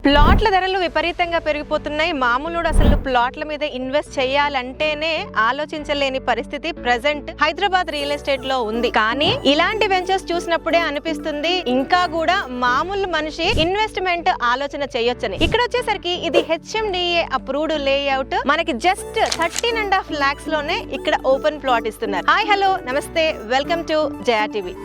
ప్లాట్ల ధరలు విపరీతంగా పెరిగిపోతున్నాయి. మామూలు అసలు ప్లాట్ల మీద ఇన్వెస్ట్ చేయాలంటేనే ఆలోచించలేని పరిస్థితి ప్రెసెంట్ హైదరాబాద్ రియల్ ఎస్టేట్ లో ఉంది. కానీ ఇలాంటి వెంచర్స్ చూసినప్పుడే అనిపిస్తుంది ఇంకా కూడా మామూలు మనిషి ఇన్వెస్ట్మెంట్ ఆలోచన చేయొచ్చని. ఇక్కడ వచ్చేసరికి ఇది HMDA అప్రూవ్డ్ లేఅవుట్. మనకి జస్ట్ 13.5 lakhs లోనే ఇక్కడ ఓపెన్ ప్లాట్ ఇస్తున్నారు. హాయ్ హలో నమస్తే, వెల్కమ్ టు జయా టీవీ.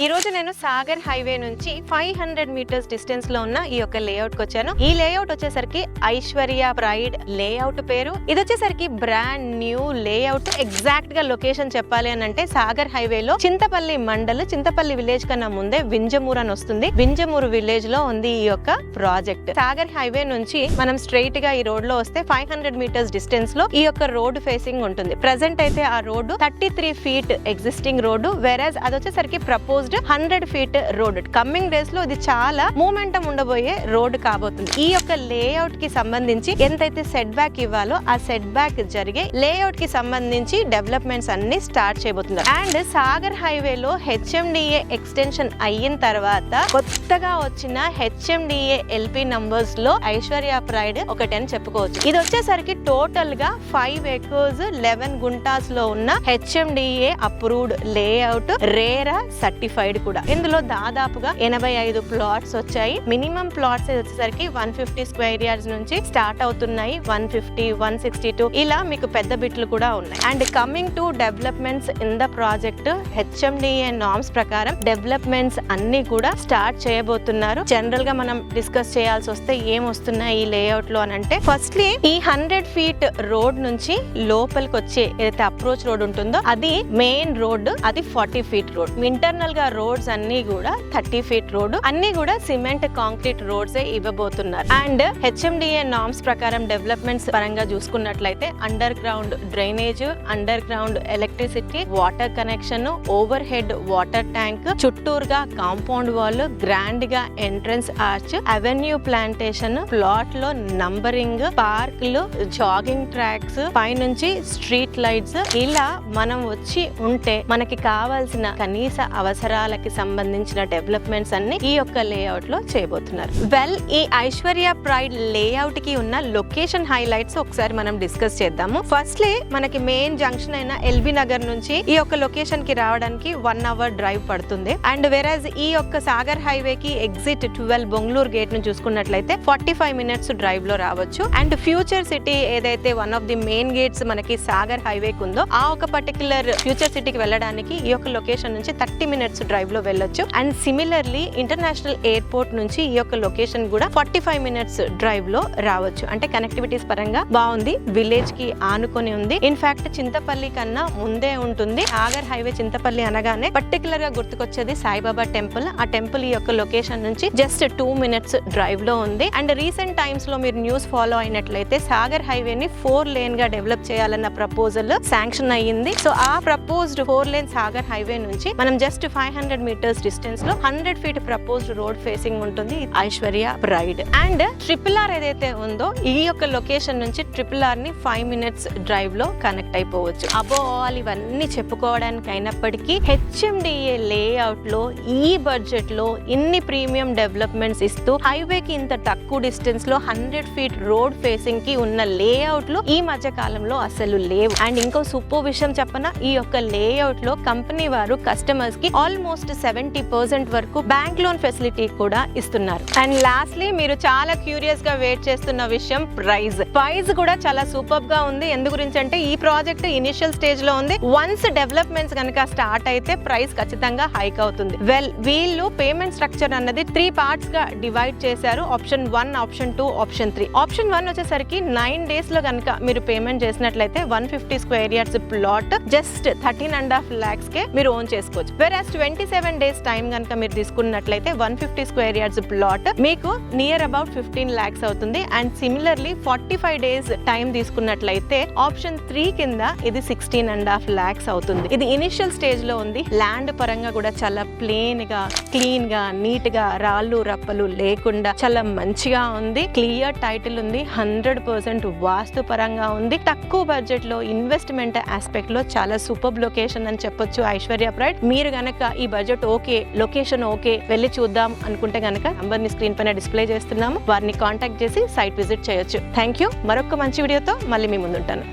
ఈ రోజు నేను సాగర్ హైవే నుంచి 500 meters డిస్టెన్స్ లో ఉన్న ఈ యొక్క లేఅవుట్ కి వచ్చాను. ఈ లేఅవుట్ వచ్చేసరికి ఐశ్వర్య ప్రైడ్ లేఅవుట్ పేరు. ఇది వచ్చేసరికి బ్రాండ్ న్యూ లేఅవుట్. ఎగ్జాక్ట్ గా లొకేషన్ చెప్పాలి అని అంటే సాగర్ హైవే లో చింతపల్లి మండల్, చింతపల్లి విలేజ్ కన్నా ముందే వింజమూరు అని వస్తుంది. వింజమూరు విలేజ్ లో ఉంది ఈ యొక్క ప్రాజెక్ట్. సాగర్ హైవే నుంచి మనం స్ట్రైట్ గా ఈ రోడ్ లో వస్తే 500 meters డిస్టెన్స్ లో ఈ యొక్క రోడ్ ఫేసింగ్ ఉంటుంది. ప్రెసెంట్ అయితే ఆ రోడ్డు 33 feet ఎగ్జిస్టింగ్ రోడ్డు, వెరాజ్ అది వచ్చేసరికి proposed 100 feet road. Coming days లో ఇది చాలా మూమెంటం ఉండబోయే రోడ్ కాబోతుంది. ఈ యొక్క లేఅవుట్ కి సంబంధించి ఎంతైతే సెట్ బ్యాక్ ఇవ్వాలో ఆ సెట్ బ్యాక్ జరిగే లేఅవుట్ కి సంబంధించి డెవలప్మెంట్స్ అన్ని స్టార్ట్ చేయబోతున్నారు. అండ్ సాగర్ హైవే లో HMDA ఎక్స్టెన్షన్ అయిన తర్వాత కొత్తగా వచ్చిన HMDA LP నంబర్స్ లో ఐశ్వర్య ప్రైడ్ ఒకటని చెప్పుకోవచ్చు. ఇది వచ్చేసరికి టోటల్ గా 5 acres 11 గుంటాస్ లో ఉన్న HMDA approved layout, RERA certified కూడా. ఇందులో దాదాపుగా 85 ప్లాట్స్ వచ్చాయి. మినిమం ప్లాట్స్ వచ్చేసరికి 150 square yards నుంచి స్టార్ట్ అవుతున్నాయి. 150, 162 ఇలా మీకు పెద్ద బిట్లు కూడా ఉన్నాయి. And coming to developments in the project, HMDA norms ప్రకారం డెవలప్మెంట్స్ అన్ని కూడా స్టార్ట్ చేయబోతున్నారు. జనరల్ గా మనం డిస్కస్ చేయాల్సి వస్తే ఏం వస్తున్నాయి ఈ లేఅవుట్ లో అని అంటే, ఫస్ట్లీ ఈ 100 feet రోడ్ నుంచి లోపలికి వచ్చే ఏదైతే అప్రోచ్ రోడ్ ఉంటుందో అది మెయిన్ రోడ్, అది 40 feet రోడ్. ఇంటర్నల్ గా రోడ్స్ అన్ని కూడా 30 feet రోడ్, అన్ని కూడా సిమెంట్ కాంక్రీట్ రోడ్స్ ఇవ్వబోతున్నారు. అండ్ HMDA నార్మ్స్ ప్రకారం డెవలప్మెంట్స్ పరంగా చూసుకున్నట్లయితే under ground drainage, under ground electricity, water connection, over head water tank, చుట్టూరుగా కాంపౌండ్ వాల్, గ్రాండ్ గా entrance arch, avenue plantation, plot లో నంబరింగ్, పార్కులు, జాగింగ్ ట్రాక్స్, పైనుంచి స్ట్రీట్ లైట్స్, ఇలా మనం వచ్చి ఉంటే మనకి కావాల్సిన కనీస అవసరాలకి సంబంధించిన డెవలప్మెంట్స్ అన్ని ఈ యొక్క లేఅవుట్ లో చేయబోతున్నారు. వెల్, ఈ ఐశ్వర్య ప్రైడ్ లేఅవుట్ కి ఉన్న లొకేషన్ హైలైట్స్ ఒకసారి మనం డిస్కస్ చేద్దాము. ఫస్ట్లీ మనకి మెయిన్ జంక్షన్ అయిన LB నగర్ నుంచి ఈ యొక్క లొకేషన్ కి రావడానికి 1 hour డ్రైవ్ పడుతుంది. అండ్ వెరాజ్ ఈ యొక్క సాగర్ హైవే కి ఎగ్జిట్ 12 బొంగళూరు గేట్ ను చూసుకున్నట్లయితే 45 minutes డ్రైవ్ లో రావచ్చు. అండ్ ఫ్యూచర్ సిటీ ఏదైతే one of the main gates మనకి సాగర్ హైవే కు ఉందో ఆ ఒక పర్టికులర్ ఫ్యూచర్ సిటీకి వెళ్ళడానికి ఈ యొక్క లొకేషన్ నుంచి 30 minutes డ్రైవ్ లో వెళ్ళొచ్చు. అండ్ సిమిలర్లీ ఇంటర్నేషనల్ ఎయిర్పోర్ట్ నుంచి ఈ యొక్క లొకేషన్ కూడా 45 minutes డ్రైవ్ లో రావచ్చు. అంటే కనెక్టివిటీస్ పరంగా బాగుంది. విలేజ్ కి ఆనుకొని ఉంది. ఇన్ఫాక్ట్ చింతపల్లి కన్నా ముందే ఉంటుంది. సాగర్ హైవే చింతపల్లి అనగానే పర్టికులర్ గా గుర్తుకొచ్చేది సాయిబాబా టెంపుల్. ఆ టెంపుల్ ఈ యొక్క లొకేషన్ నుంచి జస్ట్ 2 minutes డ్రైవ్ లో ఉంది. అండ్ రీసెంట్ టైమ్స్ లో మీరు న్యూస్ ఫాలో అయినట్లయితే సాగర్ హైవే ని 4 lane గా డెవలప్ చేయాలన్న ప్రపోజల్ శాంక్షన్ అయ్యింది. సో ఆ ప్రపోజ్డ్ 4 lane సాగర్ హైవే నుంచి మనం జస్ట్ 500 meters డిస్టెన్స్ లో 100 feet ప్రపోజ్డ్ రోడ్ ఫేసింగ్ ఉంటుంది ఐశ్వర్య ప్రైడ్. అండ్ RRR ఏదైతే ఉందో ఈ యొక్క లొకేషన్ నుంచి RRR ని 5 minutes డ్రైవ్ లో కనెక్ట్ అయిపోవచ్చు. అబోల్ ఇవన్నీ చెప్పుకోవడానికి అయినప్పటికీ HMDA లేఅవుట్ లో ఈ బడ్జెట్ లో ఇన్ని ప్రీమియం డెవలప్మెంట్స్ ఇస్తూ హైవే కి ఇంత తక్కువ డిస్టెన్స్ లో 100 feet రోడ్ ఫేసింగ్ కి ఉన్న లేఅవుట్ లో ఈ మధ్య కాలంలో అసలు లేవు. అండ్ ఇంకో సూపర్ విషయం చెప్పనా, ఈ యొక్క లేఅవుట్ లో కంపెనీ వారు కస్టమర్స్ కి ఆల్మోస్ట్ 70% వరకు బ్యాంక్ లోన్ ఫెసిలిటీ కూడా ఇస్తున్నారు. అండ్ లాస్ట్లీ మీరు చాలా క్యూరియస్ గా వెయిట్ చేస్తున్న విషయం ప్రైస్ కూడా చాలా సూపర్ గా ఉంది. ఎందు గురించి అంటే ఈ ప్రాజెక్ట్ ఇనిషియల్ స్టేజ్ లో ఉంది. వన్స్ డెవలప్మెంట్స్ కనుక స్టార్ట్ అయితే ప్రైస్ ఖచ్చితంగా హైక్ అవుతుంది. వెల్, వీళ్ళు పేమెంట్ స్ట్రక్చర్ అన్నది 3 parts గా డివైడ్ చేశారు. Option 1, option 2, option 3. ఆప్షన్ 1 వచ్చేసరికి 9 days లో కనుక మీరు పేమెంట్ చేసినట్లయితే 150 square yards plot just 13.5 lakhs కే మీరు ఓన్ చేసుకోవచ్చు. వెరాస్ 27 days టైం కనుక మీరు తీసుకున్నట్లయితే 150 స్క్వేర్ యార్డ్స్ ప్లాట్ మీకు నియర్ అబౌట్ 15 lakhs అవుతుంది. అండ్ సిమిలర్లీ 45 days టైం తీసుకున్నట్లయితే ఆప్షన్ 3 కింద ఇది 16.5 lakhs అవుతుంది. ఇది ఇనిషియల్ స్టేజ్ లో ఉంది. ల్యాండ్ పరంగా కూడా చాలా ప్లేన్ గా, క్లీన్ గా, నీట్ గా, రాళ్ళు రప్పలు లేకుండా చాలా మంచిగా ఉంది. క్లియర్ టైటిల్ ఉంది. 100% వాస్తు పరంగా ఉంది. తక్కువ బడ్జెట్ లో ఇన్వెస్ట్మెంట్ ఆస్పెక్ట్ లో చాలా సూపర్ లొకేషన్ అని చెప్పొచ్చు ఐశ్వర్య ప్రైడ్. మీరు గనక ఈ బడ్జెట్ ఓకే, లొకేషన్ ఓకే, వెళ్ళి చూద్దాం అనుకుంటే గనక నంబర్ ని స్క్రీన్ పైన డిస్ప్లే చేస్తున్నాము. వారిని కాంటాక్ట్ చేసి సైట్ విజిట్ చేయొచ్చు. Thank you. మరొక మంచి వీడియోతో మళ్ళీ మీ ముందుంటాను.